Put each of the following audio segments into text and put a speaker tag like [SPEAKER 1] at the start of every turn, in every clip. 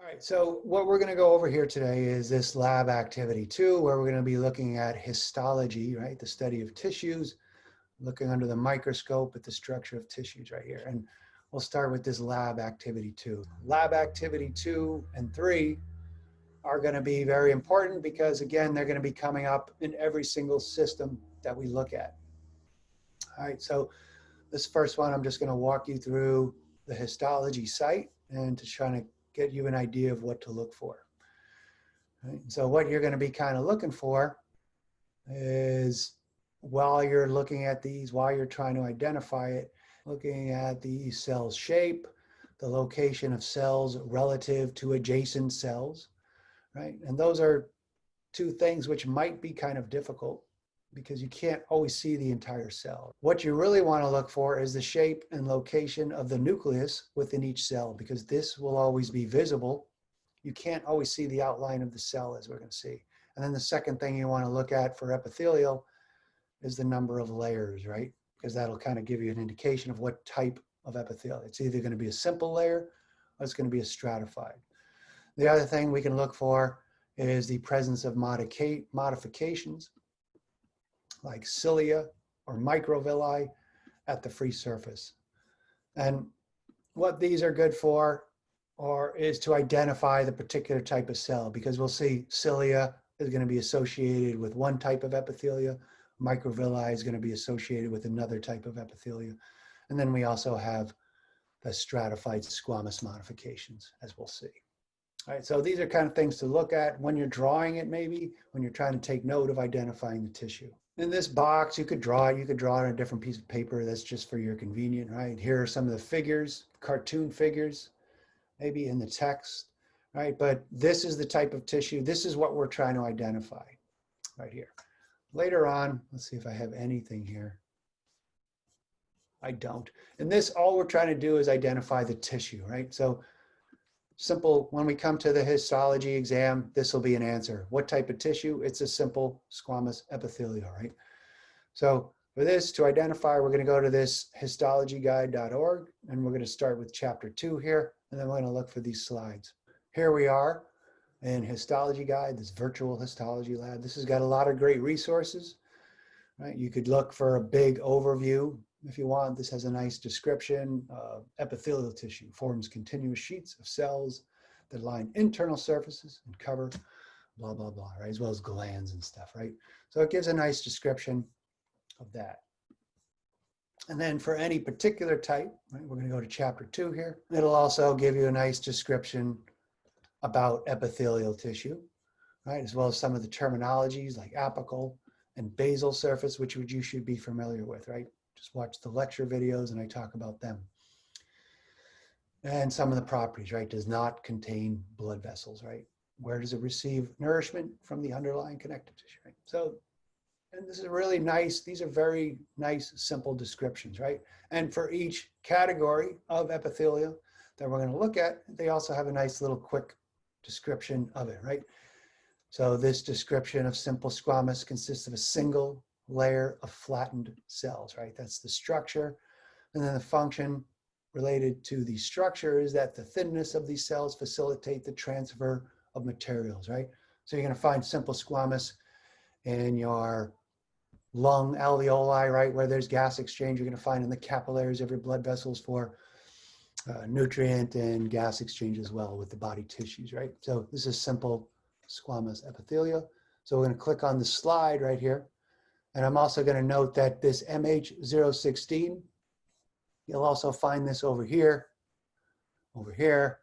[SPEAKER 1] right, so what we're going to go over here today is this lab activity 2, where we're going to be looking at histology, right? The study of tissues, looking under the microscope at the structure of tissues right here. And we'll start with this lab activity 2. Lab activity 2 and 3 are going to be very important because, again, they're going to be coming up in every single system that we look at. All right, so this first one, I'm just going to walk you through the histology site and to try to get you an idea of what to look for. Right? So what you're going to be kind of looking for is, while you're looking at these, while you're trying to identify it, looking at the cell's shape, the location of cells relative to adjacent cells, right? And those are two things which might be kind of difficult because you can't always see the entire cell. What you really want to look for is the shape and location of the nucleus within each cell, because this will always be visible. You can't always see the outline of the cell, as we're going to see. And then the second thing you want to look at for epithelial is the number of layers, right? Because that'll kind of give you an indication of what type of epithelium. It's either going to be a simple layer or it's going to be a stratified. The other thing we can look for is the presence of modifications like cilia or microvilli at the free surface. And what these are good for is to identify the particular type of cell, because we'll see cilia is going to be associated with one type of epithelia, microvilli is going to be associated with another type of epithelia. And then we also have the stratified squamous modifications, as we'll see. All right, so these are kind of things to look at when you're drawing it, maybe when you're trying to take note of identifying the tissue. In this box, you could draw it. You could draw it on a different piece of paper. That's just for your convenience, right? Here are some of the figures, cartoon figures, maybe in the text, right? But this is the type of tissue. This is what we're trying to identify right here. Later on, let's see if I have anything here. I don't. And this, all we're trying to do is identify the tissue, right? So simple, when we come to the histology exam, this will be an answer. What type of tissue? It's a simple squamous epithelial, right? So for this to identify, we're going to go to this histologyguide.org, and we're going to start with chapter 2 here, and then we're going to look for these slides. Here we are in Histology Guide, this virtual histology lab. This has got a lot of great resources, right? You could look for a big overview if you want. This has a nice description. Epithelial tissue forms continuous sheets of cells that line internal surfaces and cover blah, blah, blah, right? As well as glands and stuff, right? So it gives a nice description of that. And then for any particular type, right, we're going to go to chapter 2 here. It'll also give you a nice description about epithelial tissue, right? As well as some of the terminologies like apical and basal surface, which you should be familiar with, right? Just watch the lecture videos and I talk about them. And some of the properties, right? Does not contain blood vessels, right? Where does it receive nourishment? From the underlying connective tissue, right? So, and this is really nice. These are very nice, simple descriptions, right? And for each category of epithelia that we're going to look at, they also have a nice little quick description of it, right? So this description of simple squamous consists of a single layer of flattened cells, right? That's the structure. And then the function related to the structure is that the thinness of these cells facilitate the transfer of materials, right? So you're going to find simple squamous in your lung alveoli, right? Where there's gas exchange, you're going to find in the capillaries of your blood vessels for nutrient and gas exchange as well with the body tissues, right? So this is simple squamous epithelia. So we're going to click on the slide right here. And I'm also going to note that this MH016, you'll also find this over here, over here,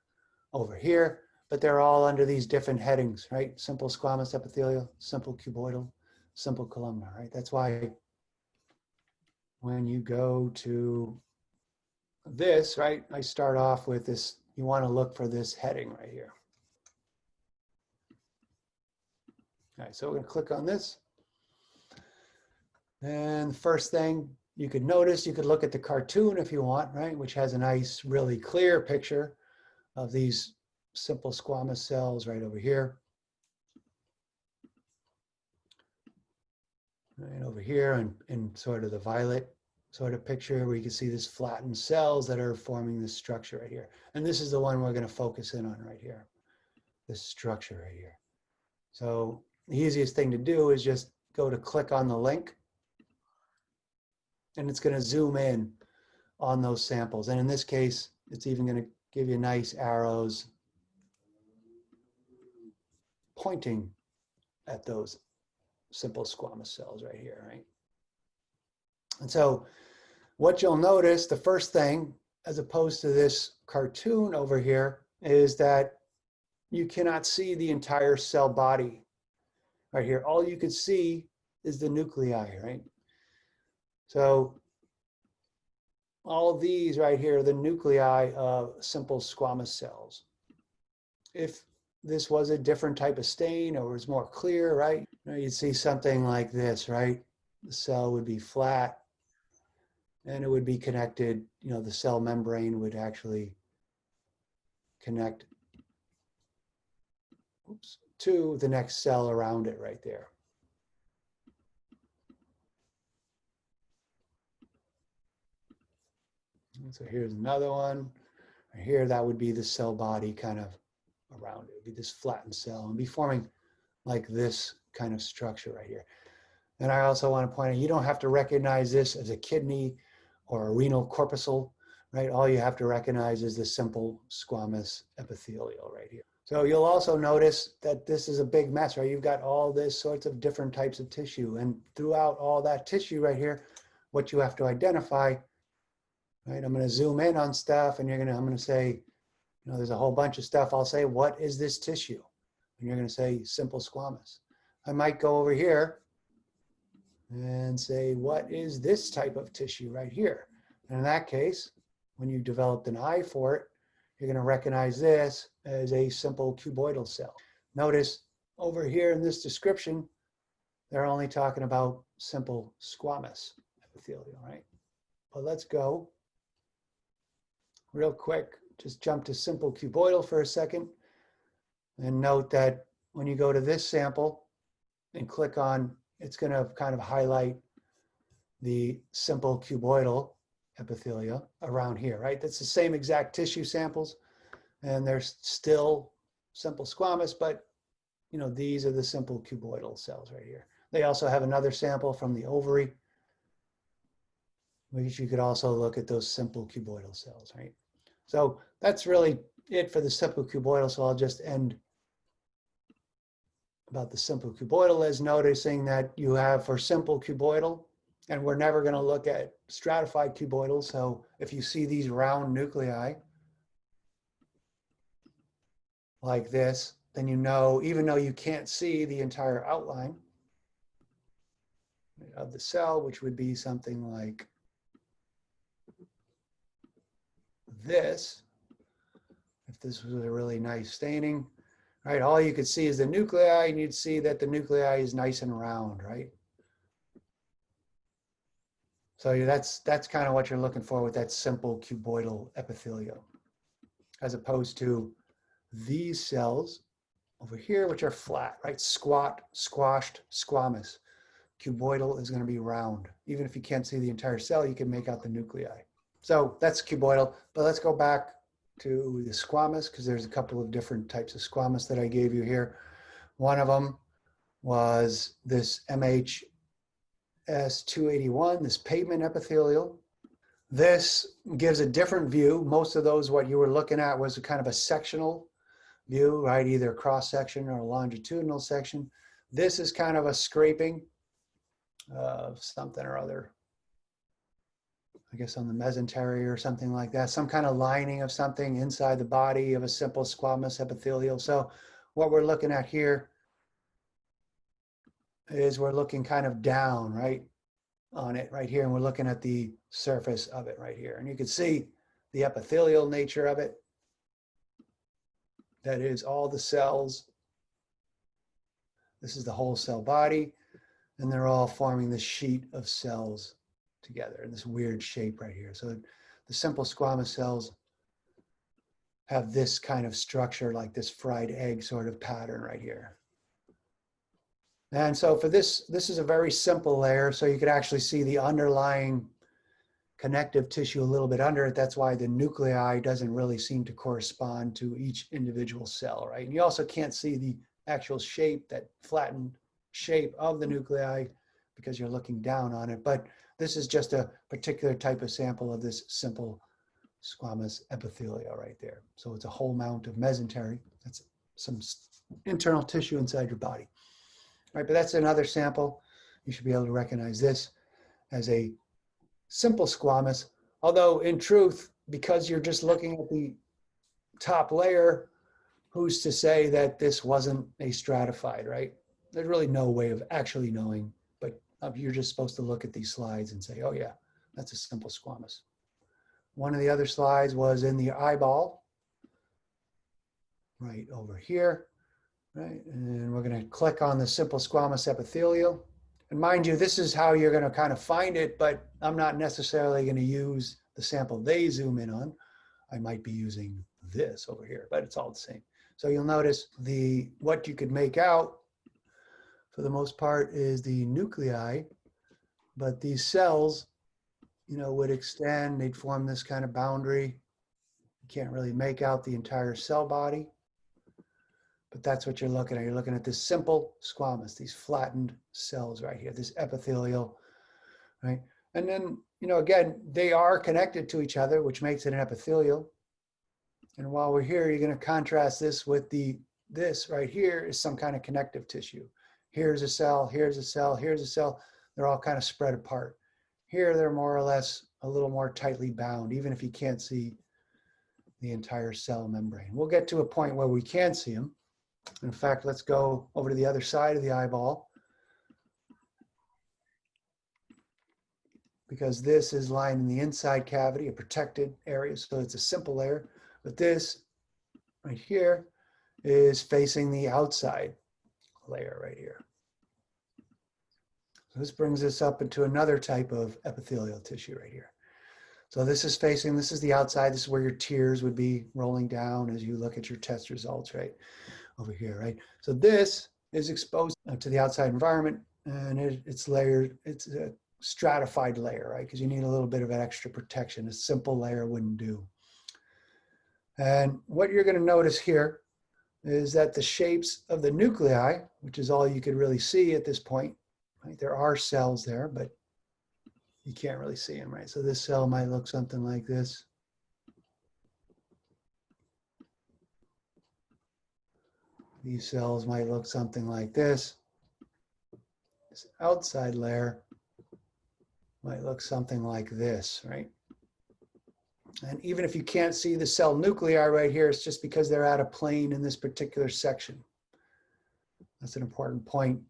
[SPEAKER 1] over here, but they're all under these different headings, right? Simple squamous epithelial, simple cuboidal, simple columnar, right? That's why when you go to this, right, I start off with this, you want to look for this heading right here. All right, so we're going to click on this. And the first thing you could notice, you could look at the cartoon if you want, right, which has a nice, really clear picture of these simple squamous cells right over here. Right over here in sort of the violet sort of picture where you can see this flattened cells that are forming this structure right here. And this is the one we're going to focus in on right here. this structure right here. So the easiest thing to do is just go to click on the link, and it's going to zoom in on those samples. And in this case, it's even going to give you nice arrows pointing at those simple squamous cells right here, right? And so what you'll notice, the first thing, as opposed to this cartoon over here, is that you cannot see the entire cell body right here. All you can see is the nuclei, right? So all these right here are the nuclei of simple squamous cells. If this was a different type of stain or was more clear, right? You'd see something like this, right? The cell would be flat and it would be connected, the cell membrane would actually connect to the next cell around it right there. And so here's another one. Right here, that would be the cell body kind of around it. It would be this flattened cell and be forming like this kind of structure right here. And I also want to point out, you don't have to recognize this as a kidney or a renal corpuscle, right? All you have to recognize is the simple squamous epithelial right here. So you'll also notice that this is a big mess, right? You've got all this sorts of different types of tissue, and throughout all that tissue right here, what you have to identify, right? I'm going to zoom in on stuff, and I'm going to say, there's a whole bunch of stuff. I'll say, what is this tissue? And you're going to say simple squamous. I might go over here and say, what is this type of tissue right here? And in that case, when you developed an eye for it, you're going to recognize this as a simple cuboidal cell. Notice over here in this description, they're only talking about simple squamous epithelial, right? But let's go real quick, just jump to simple cuboidal for a second, and note that when you go to this sample and click on, it's going to kind of highlight the simple cuboidal epithelia around here, right? That's the same exact tissue samples, and they're still simple squamous, but these are the simple cuboidal cells right here. They also have another sample from the ovary, which you could also look at those simple cuboidal cells, right? So that's really it for the simple cuboidal. So I'll just end about the simple cuboidal as noticing that you have for simple cuboidal, and we're never going to look at stratified cuboidal. So if you see these round nuclei like this, then even though you can't see the entire outline of the cell, which would be something like this, if this was a really nice staining, right? All you could see is the nuclei, and you'd see that the nuclei is nice and round, right? So that's kind of what you're looking for with that simple cuboidal epithelium, as opposed to these cells over here, which are flat, right? Squat, squashed, squamous. Cuboidal is going to be round. Even if you can't see the entire cell, you can make out the nuclei. So that's cuboidal, but let's go back to the squamous, because there's a couple of different types of squamous that I gave you here. One of them was this MHS281, this pavement epithelial. This gives a different view. Most of those, what you were looking at was a kind of a sectional view, right? Either a cross section or a longitudinal section. This is kind of a scraping of something or other, I guess on the mesentery or something like that, some kind of lining of something inside the body of a simple squamous epithelial. So what we're looking at here is we're looking kind of down, right, on it right here, and we're looking at the surface of it right here. And you can see the epithelial nature of it. That is all the cells. This is the whole cell body, and they're all forming this sheet of cells together in this weird shape right here. So the simple squamous cells have this kind of structure, like this fried egg sort of pattern right here. And so for this is a very simple layer, so you could actually see the underlying connective tissue a little bit under it. That's why the nuclei doesn't really seem to correspond to each individual cell, right? And you also can't see the actual shape, that flattened shape of the nuclei, because you're looking down on it. But this is just a particular type of sample of this simple squamous epithelial right there. So it's a whole mount of mesentery. That's some internal tissue inside your body. All right, but that's another sample. You should be able to recognize this as a simple squamous, although in truth, because you're just looking at the top layer, who's to say that this wasn't a stratified, right? There's really no way of actually knowing, but you're just supposed to look at these slides and say, oh yeah, that's a simple squamous. One of the other slides was in the eyeball, right over here, right? And we're gonna click on the simple squamous epithelial. And mind you, this is how you're gonna kind of find it, but I'm not necessarily gonna use the sample they zoom in on. I might be using this over here, but it's all the same. So you'll notice what you could make out for the most part is the nuclei, but these cells, you know, would extend, they'd form this kind of boundary. You can't really make out the entire cell body, but that's what you're looking at. You're looking at this simple squamous, these flattened cells right here, this epithelial, right? And then, you know, again, they are connected to each other, which makes it an epithelial. And while we're here, you're going to contrast this with this right here is some kind of connective tissue. Here's a cell, here's a cell, here's a cell. They're all kind of spread apart. Here, they're more or less a little more tightly bound, even if you can't see the entire cell membrane. We'll get to a point where we can see them. In fact, let's go over to the other side of the eyeball, because this is lying in the inside cavity, a protected area, so it's a simple layer. But this right here is facing the outside layer right here. So this brings us up into another type of epithelial tissue right here. So this is the outside. This is where your tears would be rolling down as you look at your test results, right? Over here, right? So this is exposed to the outside environment, and it's layered, it's a stratified layer, right? Because you need a little bit of an extra protection. A simple layer wouldn't do. And what you're going to notice here is that the shapes of the nuclei, which is all you could really see at this point, right? There are cells there, but you can't really see them, right? So this cell might look something like this. These cells might look something like this. This outside layer might look something like this, right? And even if you can't see the cell nuclei right here, it's just because they're out of plane in this particular section. That's an important point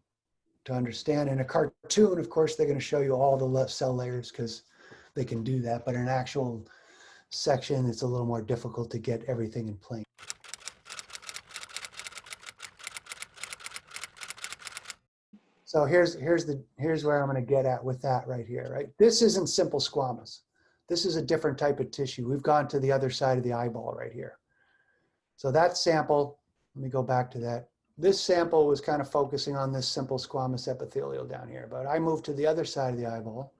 [SPEAKER 1] to understand. In a cartoon, of course, they're going to show you all the left cell layers because they can do that. But in an actual section, it's a little more difficult to get everything in plane. So here's where I'm going to get at with that right here, right? This isn't simple squamous. This is a different type of tissue. We've gone to the other side of the eyeball right here. So that sample, let me go back to that. This sample was kind of focusing on this simple squamous epithelial down here, but I moved to the other side of the eyeball,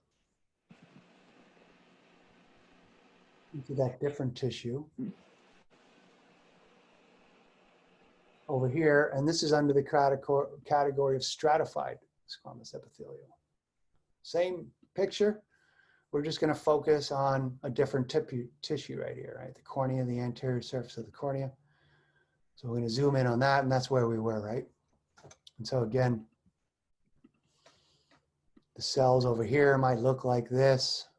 [SPEAKER 1] into that different tissue over here, and this is under the category of stratified squamous epithelial. Same picture. We're just going to focus on a different tissue right here, right? The cornea, the anterior surface of the cornea. So we're going to zoom in on that, and that's where we were, right? And so again, the cells over here might look like this.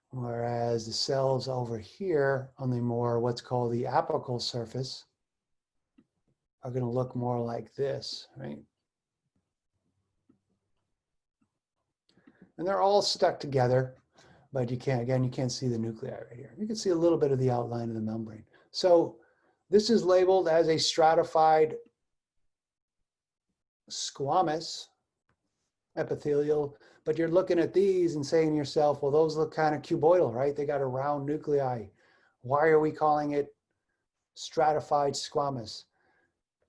[SPEAKER 1] Whereas the cells over here on the more what's called the apical surface are going to look more like this, right? And they're all stuck together, but you can't see the nuclei right here. You can see a little bit of the outline of the membrane. So this is labeled as a stratified squamous epithelial, but you're looking at these and saying to yourself, well, those look kind of cuboidal, right? They got a round nuclei. Why are we calling it stratified squamous?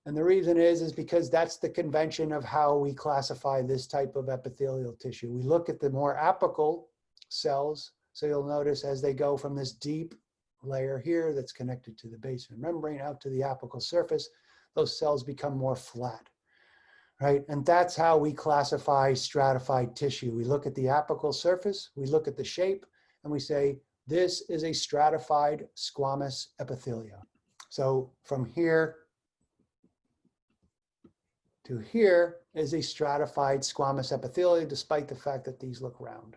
[SPEAKER 1] And the reason is because that's the convention of how we classify this type of epithelial tissue. We look at the more apical cells. So you'll notice as they go from this deep layer here that's connected to the basement membrane out to the apical surface, those cells become more flat, right? And that's how we classify stratified tissue. We look at the apical surface, we look at the shape, and we say, this is a stratified squamous epithelium. So from here to here is a stratified squamous epithelium, despite the fact that these look round.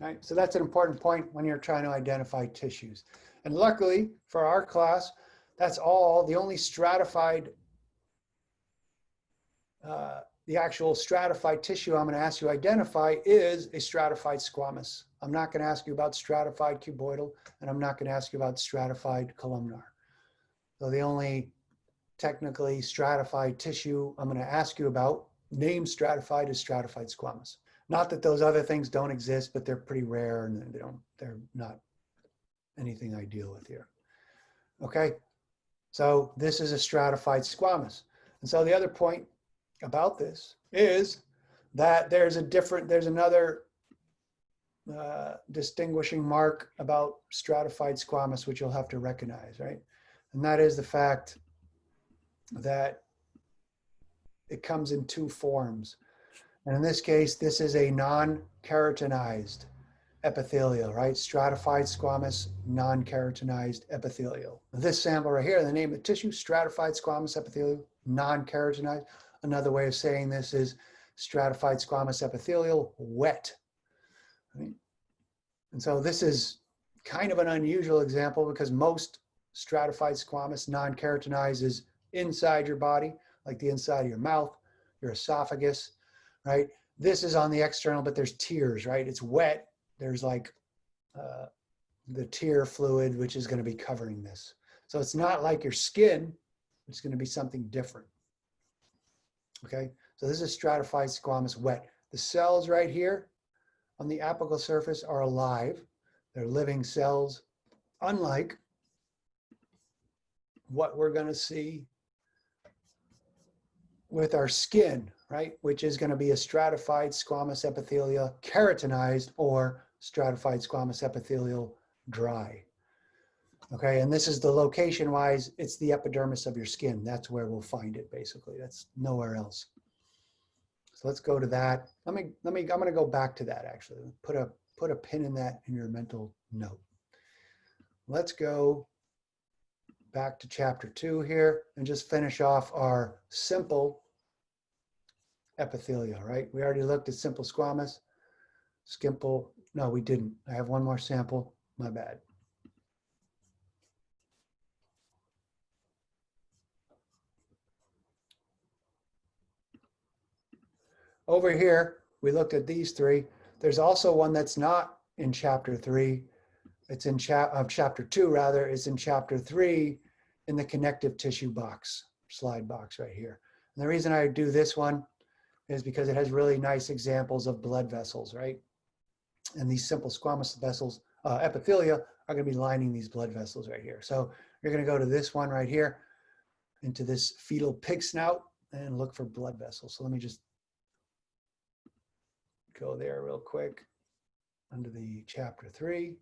[SPEAKER 1] Right? So that's an important point when you're trying to identify tissues. And luckily for our class, that's all, the only stratified, the actual stratified tissue I'm going to ask you to identify is a stratified squamous. I'm not going to ask you about stratified cuboidal, and I'm not going to ask you about stratified columnar. So the only technically stratified tissue I'm going to ask you about, named stratified, is stratified squamous. Not that those other things don't exist, but they're pretty rare and they're not anything I deal with here. Okay, so this is a stratified squamous. And so the other point about this is that there's another distinguishing mark about stratified squamous, which you'll have to recognize, right? And that is the fact that it comes in two forms. And in this case, this is a non-keratinized epithelial, right? Stratified squamous, non-keratinized epithelial. This sample right here, the name of the tissue, stratified squamous epithelial, non-keratinized. Another way of saying this is stratified squamous epithelial, wet. Right? And so this is kind of an unusual example because most stratified squamous, non-keratinized is inside your body, like the inside of your mouth, your esophagus, right? This is on the external, but there's tears, right? It's wet. There's like the tear fluid, which is going to be covering this. So it's not like your skin. It's going to be something different. Okay, so this is stratified squamous wet. The cells right here on the apical surface are alive. They're living cells, unlike what we're going to see with our skin, right? Which is going to be a stratified squamous epithelial keratinized or stratified squamous epithelial dry. Okay, and this is the location-wise, it's the epidermis of your skin. That's where we'll find it, basically. That's nowhere else. So let's go to that. I'm going to go back to that, actually. Put a pin in that in your mental note. Let's go back to chapter 2 here and just finish off our simple epithelial, right? We already looked at simple squamous, no, we didn't. I have one more sample, my bad. Over here, we looked at these three. There's also one that's not in chapter 3. It's in chapter 2, rather. It's in chapter 3 in the connective tissue box, slide box right here. And the reason I do this one is because it has really nice examples of blood vessels, right? And these simple squamous vessels, epithelia, are going to be lining these blood vessels right here. So you're going to go to this one right here, into this fetal pig snout, and look for blood vessels. So let me just go there real quick under the chapter 3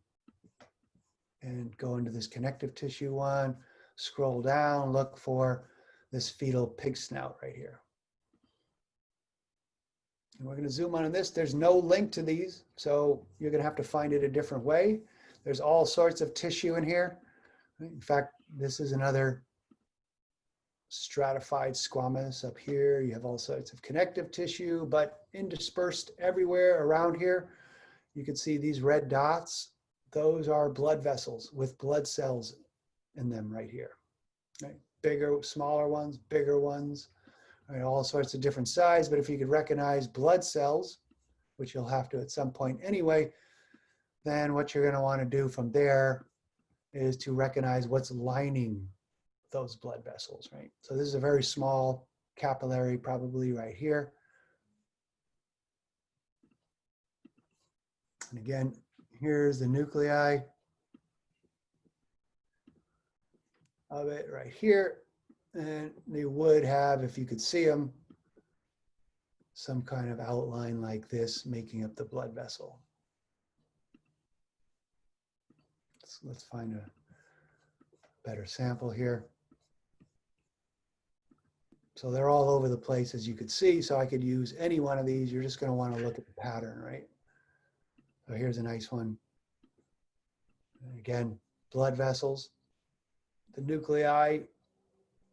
[SPEAKER 1] and go into this connective tissue one, scroll down, look for this fetal pig snout right here. And we're going to zoom on this. There's no link to these, so you're going to have to find it a different way. There's all sorts of tissue in here. In fact, this is another stratified squamous up here. You have all sorts of connective tissue, but interspersed everywhere around here, you can see these red dots. Those are blood vessels with blood cells in them right here. Right? Bigger, smaller ones, bigger ones, right? All sorts of different size. But if you could recognize blood cells, which you'll have to at some point anyway, then what you're going to want to do from there is to recognize what's lining those blood vessels, right? So this is a very small capillary, probably right here. And again, here's the nuclei of it right here. And they would have, if you could see them, some kind of outline like this making up the blood vessel. Let's find a better sample here. So they're all over the place, as you could see. So I could use any one of these. You're just going to want to look at the pattern, right? So here's a nice one. And again, blood vessels. The nuclei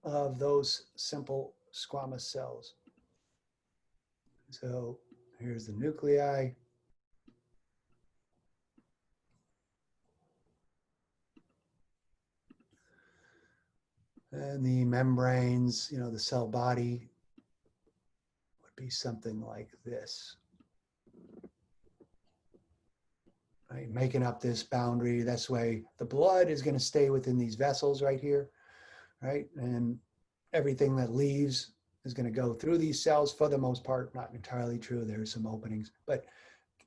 [SPEAKER 1] of those simple squamous cells. So here's the nuclei. And the membranes, you know, the cell body would be something like this. Right, making up this boundary. That's way the blood is going to stay within these vessels right here, right? And everything that leaves is going to go through these cells for the most part. Not entirely true. There's some openings, but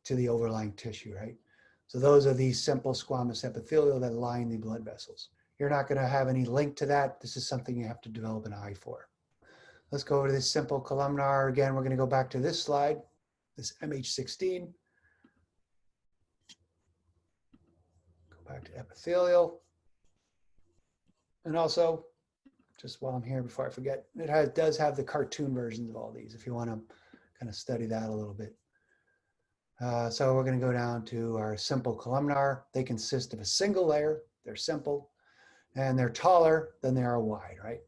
[SPEAKER 1] to the overlying tissue, right? So those are these simple squamous epithelial that line the blood vessels. You're not going to have any link to that. This is something you have to develop an eye for. Let's go over to this simple columnar. Again, we're going to go back to this slide, this MH16. Go back to epithelial. And also, just while I'm here, before I forget, it does have the cartoon versions of all these if you want to kind of study that a little bit. So we're going to go down to our simple columnar. They consist of a single layer. They're simple. And they're taller than they are wide, right?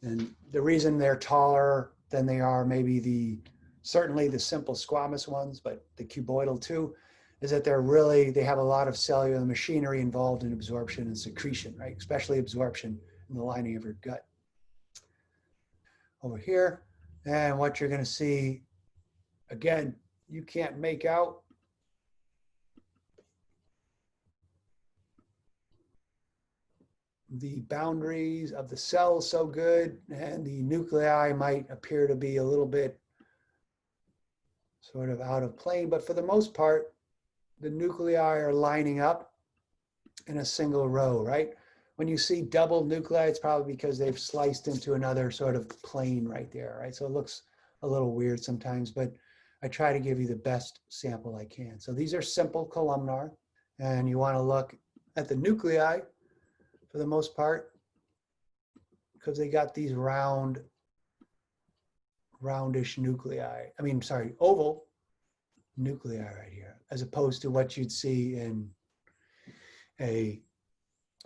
[SPEAKER 1] And the reason they're taller than they are maybe certainly the simple squamous ones, but the cuboidal too, is that they have a lot of cellular machinery involved in absorption and secretion, right? Especially absorption in the lining of your gut. Over here, and what you're going to see, again, you can't make out the boundaries of the cells so good, and the nuclei might appear to be a little bit sort of out of plane, but for the most part, the nuclei are lining up in a single row, right? When you see double nuclei, it's probably because they've sliced into another sort of plane right there, right? So it looks a little weird sometimes, but I try to give you the best sample I can. So these are simple columnar, and you want to look at the nuclei for the most part, because they got these roundish nuclei. Oval nuclei right here, as opposed to what you'd see in a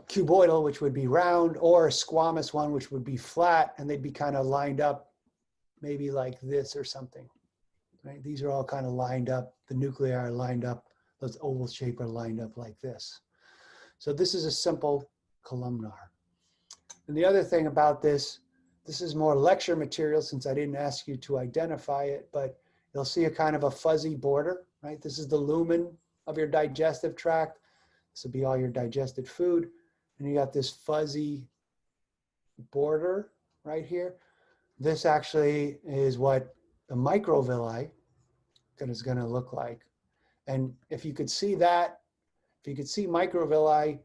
[SPEAKER 1] cuboidal, which would be round, or a squamous one, which would be flat, and they'd be kind of lined up, maybe like this or something. Right? These are all kind of lined up. The nuclei are lined up. Those oval shape are lined up like this. So this is a simple columnar. And the other thing about this is more lecture material since I didn't ask you to identify it, but you'll see a kind of a fuzzy border, right? This is the lumen of your digestive tract. This will be all your digested food. And you got this fuzzy border right here. This actually is what the microvilli is going to look like. And if you could see that, if you could see microvilli,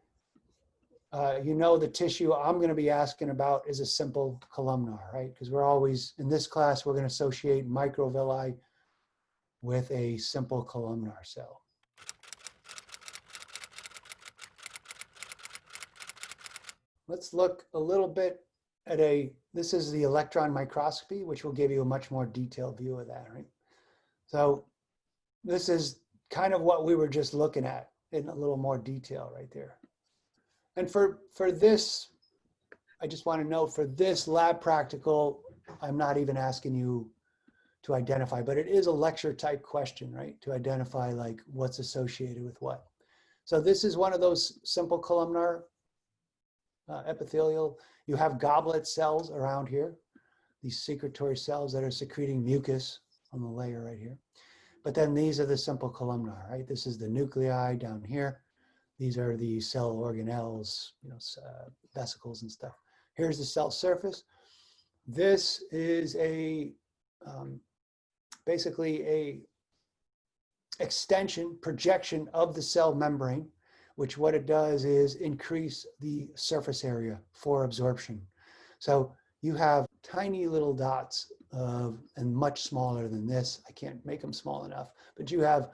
[SPEAKER 1] you know the tissue I'm going to be asking about is a simple columnar, right? Because we're always, in this class, we're going to associate microvilli with a simple columnar cell. Let's look a little bit at this is the electron microscopy, which will give you a much more detailed view of that, right? So this is kind of what we were just looking at in a little more detail right there. And for this, I just want to know, for this lab practical, I'm not even asking you to identify, but it is a lecture type question, right? To identify like what's associated with what. So this is one of those simple columnar epithelial. You have goblet cells around here, these secretory cells that are secreting mucus on the layer right here. But then these are the simple columnar, right? This is the nuclei down here. These are the cell organelles, vesicles and stuff. Here's the cell surface. This is basically a extension, projection of the cell membrane, which what it does is increase the surface area for absorption. So you have tiny little dots and much smaller than this. I can't make them small enough, but you have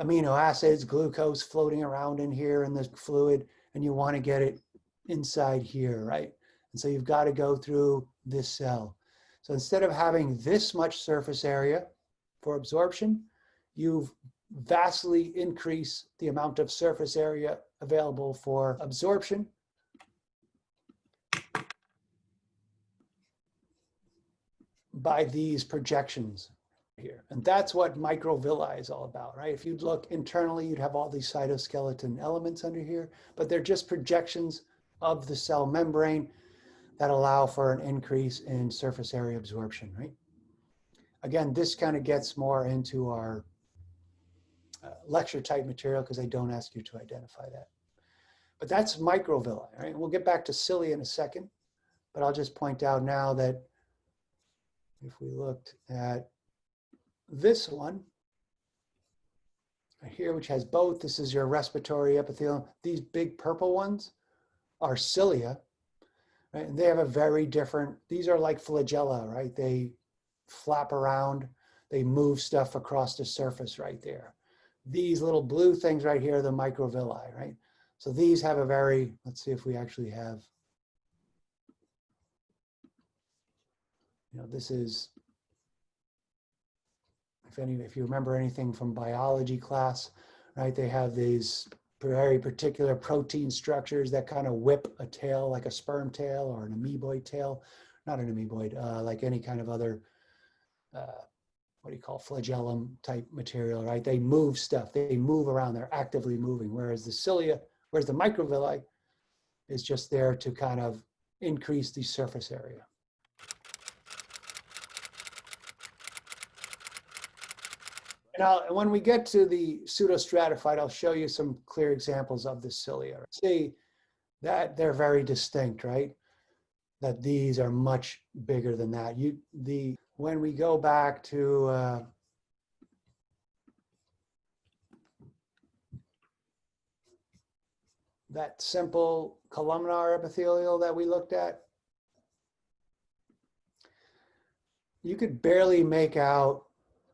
[SPEAKER 1] amino acids, glucose floating around in here in the fluid, and you want to get it inside here, right? And so you've got to go through this cell. So instead of having this much surface area for absorption, you've vastly increased the amount of surface area available for absorption. By these projections here. And that's what microvilli is all about, right? If you'd look internally, you'd have all these cytoskeleton elements under here, but they're just projections of the cell membrane that allow for an increase in surface area absorption, right? Again, this kind of gets more into our lecture type material because they don't ask you to identify that. But that's microvilli, right? We'll get back to cilia in a second, but I'll just point out now that if we looked at this one right here, which has both, this is your respiratory epithelium. These big purple ones are cilia, right? And they have a very different, these are like flagella, right? They flap around, they move stuff across the surface right there. These little blue things right here are the microvilli, right? So these have a very, let's see if we actually have, this is, if you remember anything from biology class, right? They have these very particular protein structures that kind of whip a tail, like a sperm tail or an amoeboid tail, not an amoeboid, like any kind of other, what do you call, flagellum type material, right? They move stuff, they move around, they're actively moving, whereas the cilia, whereas the microvilli is just there to kind of increase the surface area. Now, when we get to the pseudostratified, I'll show you some clear examples of the cilia. See that they're very distinct, right? That these are much bigger than that. When we go back to that simple columnar epithelial that we looked at, you could barely make out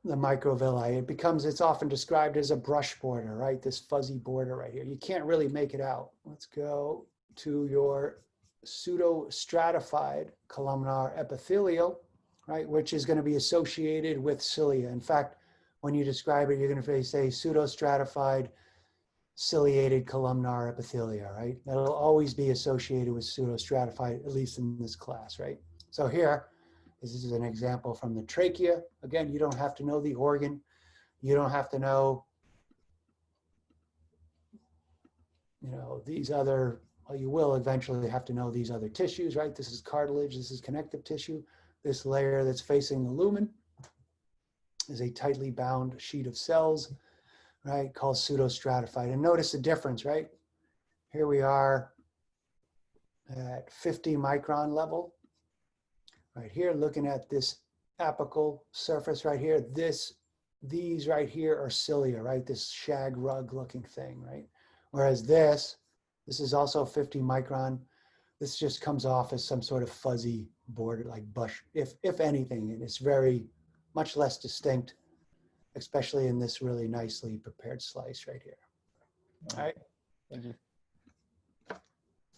[SPEAKER 1] the microvilli. It's often described as a brush border, right? This fuzzy border right here. You can't really make it out. Let's go to your pseudostratified columnar epithelial, right? Which is going to be associated with cilia. In fact, when you describe it, you're going to say pseudostratified ciliated columnar epithelia, right? That'll always be associated with pseudostratified, at least in this class, right? So here, this is an example from the trachea. Again, you don't have to know the organ. You don't have to know, these other, well, you will eventually have to know these other tissues, right? This is cartilage, this is connective tissue. This layer that's facing the lumen is a tightly bound sheet of cells, right, called pseudostratified. And notice the difference, right? Here we are at 50 micron level. Right here, looking at this apical surface right here, these right here are cilia, right? This shag rug looking thing, right? Whereas this is also 50 micron. This just comes off as some sort of fuzzy border, like bush, if anything, and it's very much less distinct, especially in this really nicely prepared slice right here. All right.
[SPEAKER 2] Thank you.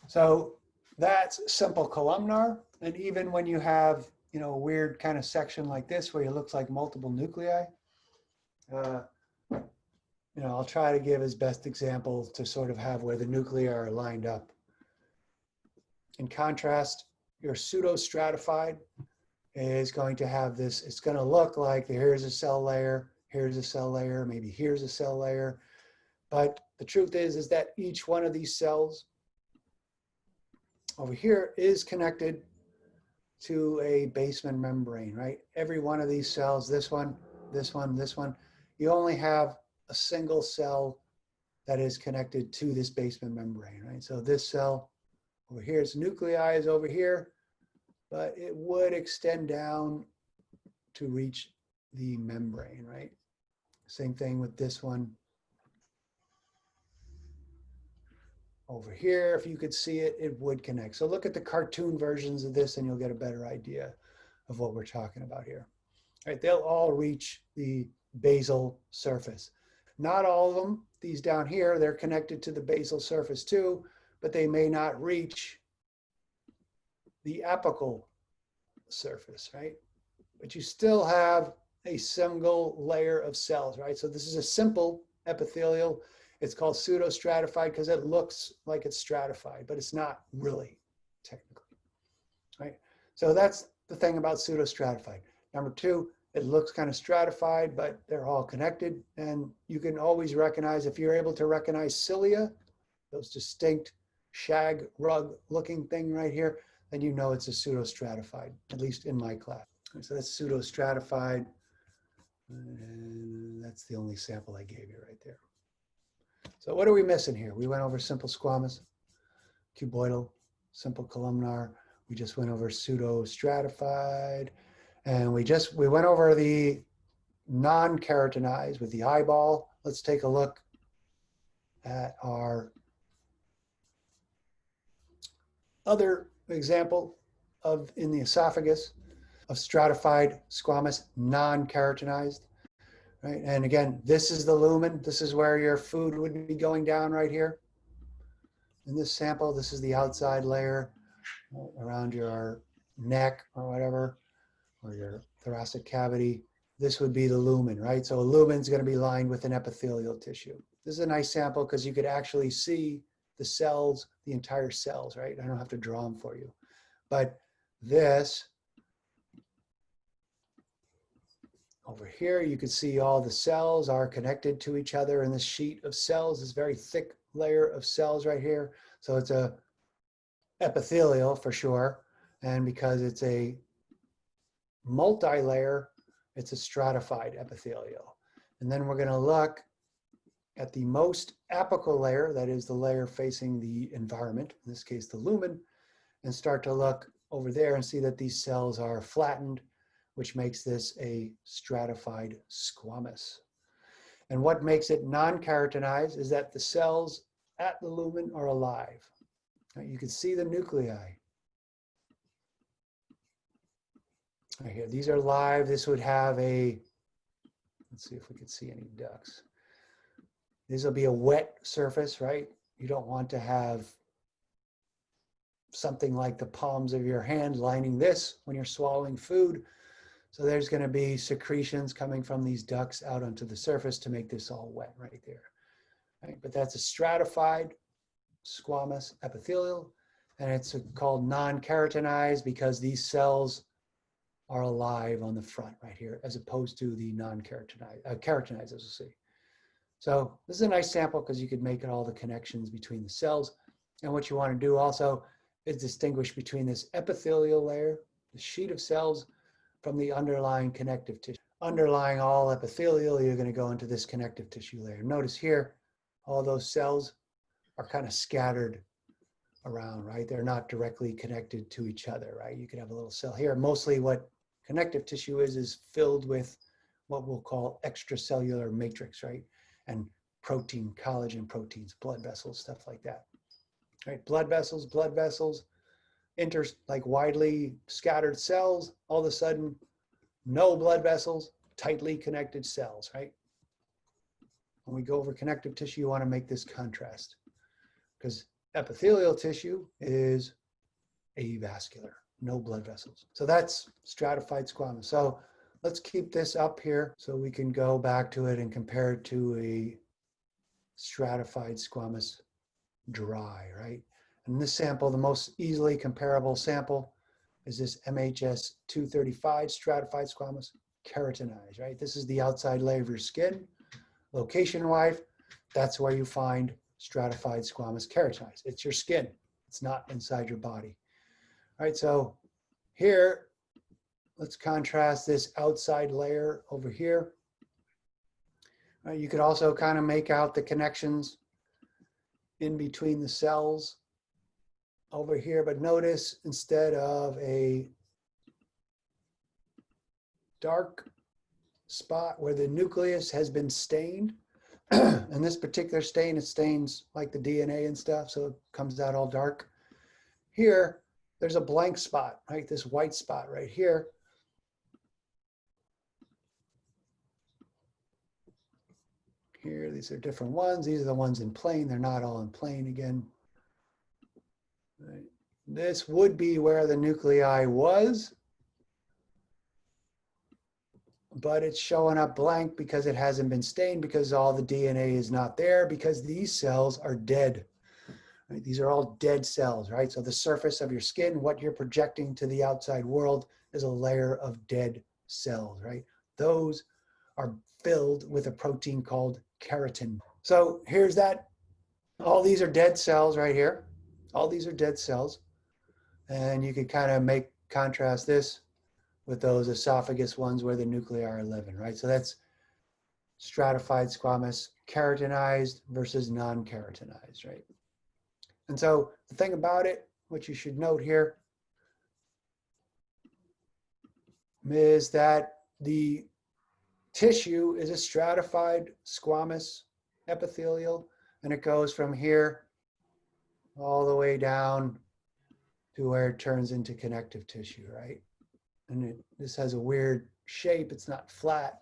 [SPEAKER 1] So that's simple columnar. And even when you have, a weird kind of section like this where it looks like multiple nuclei, I'll try to give as best example to sort of have where the nuclei are lined up. In contrast, your pseudostratified is going to have this, it's going to look like here's a cell layer, here's a cell layer, maybe here's a cell layer. But the truth is that each one of these cells over here is connected to a basement membrane, right? Every one of these cells, this one, this one, this one, you only have a single cell that is connected to this basement membrane, right? So this cell over here, its nuclei is over here, but it would extend down to reach the membrane, right? Same thing with this one. over here, if you could see it, it would connect. So look at the cartoon versions of this and you'll get a better idea of what we're talking about here. All right, they'll all reach the basal surface. Not all of them, these down here, they're connected to the basal surface too, but they may not reach the apical surface, right? But you still have a single layer of cells, right? So this is a simple epithelial. It's called pseudostratified because it looks like it's stratified, but it's not really technically, right? So that's the thing about pseudostratified. Number two, it looks kind of stratified, but they're all connected. And you can always recognize, if you're able to recognize cilia, those distinct shag rug looking thing right here, then you know it's a pseudostratified, at least in my class. So that's pseudostratified. And that's the only sample I gave you right there. So what are we missing here? We went over simple squamous, cuboidal, simple columnar. We just went over pseudostratified. And we went over the non-keratinized with the eyeball. Let's take a look at our other example of in the esophagus of stratified squamous non-keratinized, right? And again, this is the lumen. This is where your food would be going down right here. In this sample, this is the outside layer around your neck or whatever, or your thoracic cavity. This would be the lumen, right? So a lumen is going to be lined with an epithelial tissue. This is a nice sample because you could actually see the cells, the entire cells, right? I don't have to draw them for you. But this, over here, you can see all the cells are connected to each other in this sheet of cells, this very thick layer of cells right here. So it's a epithelial for sure. And because it's a multi-layer, it's a stratified epithelial. And then we're going to look at the most apical layer, that is the layer facing the environment, in this case the lumen, and start to look over there and see that these cells are flattened, which makes this a stratified squamous. And what makes it non-keratinized is that the cells at the lumen are alive. Now, you can see the nuclei right here. These are live. This would have a, let's see if we can see any ducts. This will be a wet surface, right? You don't want to have something like the palms of your hand lining this when you're swallowing food. So there's going to be secretions coming from these ducts out onto the surface to make this all wet right there. Right? But that's a stratified squamous epithelial, and it's called non-keratinized because these cells are alive on the front right here, as opposed to the non-keratinized, keratinized, as we'll see. So this is a nice sample because you could make all the connections between the cells. And what you want to do also is distinguish between this epithelial layer, the sheet of cells, from the underlying connective tissue. Underlying all epithelial, you're going to go into this connective tissue layer. Notice here, all those cells are kind of scattered around, right? They're not directly connected to each other, right? You could have a little cell here. Mostly what connective tissue is filled with what we'll call extracellular matrix, right? And protein, collagen proteins, blood vessels, stuff like that. Right? Blood vessels, like widely scattered cells, all of a sudden, no blood vessels, tightly connected cells, right? When we go over connective tissue, you want to make this contrast because epithelial tissue is avascular, no blood vessels. So that's stratified squamous. So let's keep this up here so we can go back to it and compare it to a stratified squamous dry, right? And this sample, the most easily comparable sample is this MHS 235 stratified squamous keratinized, right? This is the outside layer of your skin. Location-wise, that's where you find stratified squamous keratinized. It's your skin. It's not inside your body. All right, so here, let's contrast this outside layer over here. All right, you could also kind of make out the connections in between the cells over here, but notice instead of a dark spot where the nucleus has been stained, And this particular stain, it stains like the DNA and stuff, so it comes out all dark. Here, there's a blank spot, right? This white spot right here. Here, these are different ones. These are the ones in plane. They're not all in plane again. Right. This would be where the nuclei was, but it's showing up blank because it hasn't been stained, because all the DNA is not there, because these cells are dead. Right? These are all dead cells, right? So the surface of your skin, what you're projecting to the outside world, is a layer of dead cells, right? Those are filled with a protein called keratin. So here's that. All these are dead cells right here. All these are dead cells. And you could kind of contrast this with those esophagus ones where the nuclei are living, right? So that's stratified squamous, keratinized versus non-keratinized, right? And so the thing about it, what you should note here, is that the tissue is a stratified squamous epithelial, and it goes from here all the way down to where it turns into connective tissue, right? And this has a weird shape. It's not flat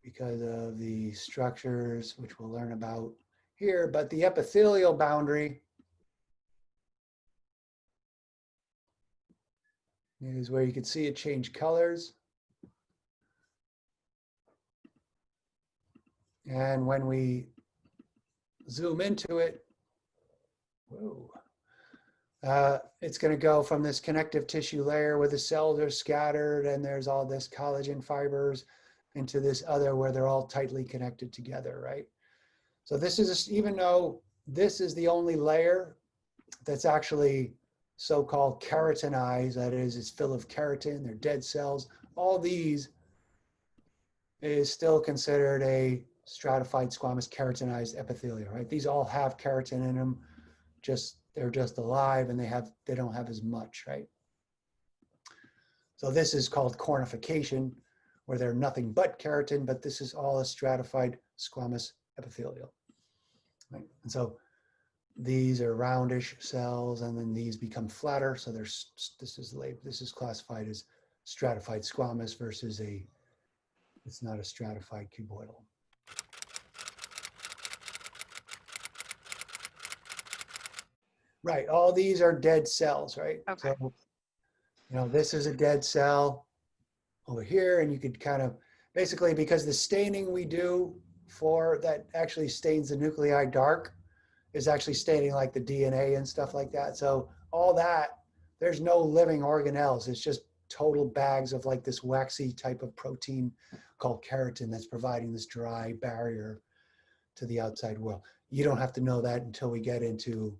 [SPEAKER 1] because of the structures, which we'll learn about here, but the epithelial boundary is where you can see it change colors. And when we zoom into it, whoa, it's going to go from this connective tissue layer where the cells are scattered and there's all this collagen fibers into this other where they're all tightly connected together, right? So this is, even though this is the only layer that's actually so-called keratinized, that is, it's full of keratin, they're dead cells, all these is still considered a stratified squamous keratinized epithelial, right? These all have keratin in them, they're just alive and they don't have as much, right? So this is called cornification, where they're nothing but keratin, but this is all a stratified squamous epithelial, right? And so these are roundish cells, and then these become flatter. So this is classified as stratified squamous versus it's not a stratified cuboidal. Right, all these are dead cells, right?
[SPEAKER 2] Okay.
[SPEAKER 1] So, this is a dead cell over here, and you could kind of, basically, because the staining we do for that actually stains the nuclei dark is actually staining like the DNA and stuff like that. So all that, there's no living organelles. It's just total bags of like this waxy type of protein called keratin that's providing this dry barrier to the outside world. You don't have to know that until we get into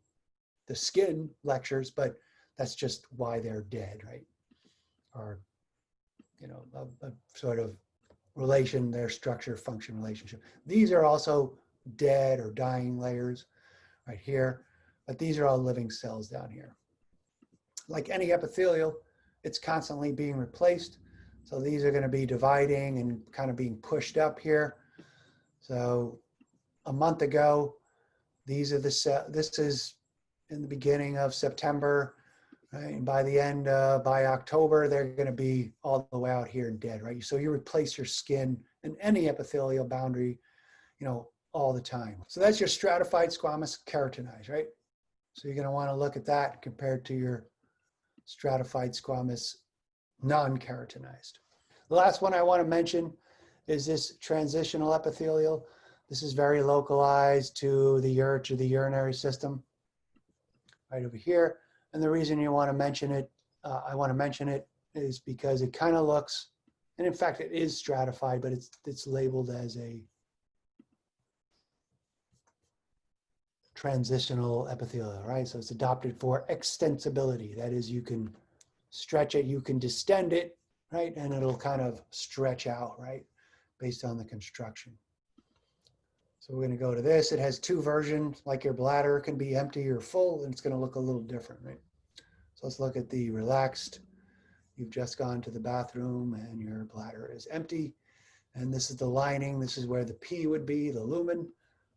[SPEAKER 1] the skin lectures, but that's just why they're dead, right? Or, a sort of relation, their structure function relationship. These are also dead or dying layers right here, but these are all living cells down here. Like any epithelial, it's constantly being replaced. So these are going to be dividing and kind of being pushed up here. So a month ago, these are this is in the beginning of September, right? And by the end, by October, they're going to be all the way out here and dead, right? So you replace your skin in any epithelial boundary, all the time. So that's your stratified squamous keratinized, right? So you're going to want to look at that compared to your stratified squamous non-keratinized. The last one I want to mention is this transitional epithelial. This is very localized to the urinary system, right over here. And the reason you want to mention it, I want to mention it, is because it kind of looks, and in fact it is stratified, but it's labeled as a transitional epithelial, right? So it's adopted for extensibility. That is, you can stretch it, you can distend it, right? And it'll kind of stretch out, right? Based on the construction. So we're going to go to this. It has two versions, like your bladder can be empty or full, and it's going to look a little different, right? So let's look at the relaxed. You've just gone to the bathroom and your bladder is empty. And this is the lining. This is where the P would be, the lumen.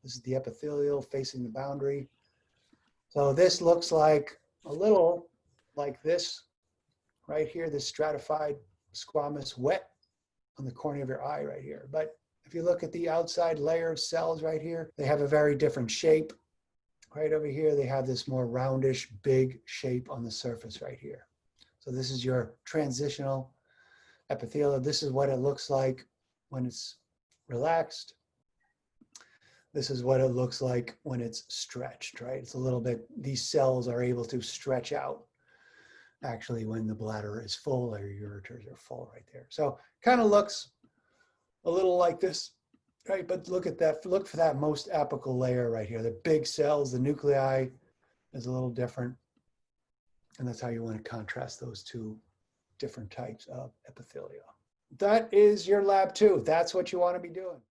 [SPEAKER 1] This is the epithelial facing the boundary. So this looks like a little like this right here, this stratified squamous wet on the cornea of your eye right here. But if you look at the outside layer of cells right here, they have a very different shape. Right over here, they have this more roundish, big shape on the surface right here. So this is your transitional epithelial. This is what it looks like when it's relaxed. This is what it looks like when it's stretched, right? It's a little bit, these cells are able to stretch out actually when the bladder is full or your ureters are full right there. So kind of looks a little like this, right? But look at that, look for that most apical layer right here. The big cells, the nuclei is a little different. And that's how you want to contrast those two different types of epithelial. That is your lab 2. That's what you want to be doing.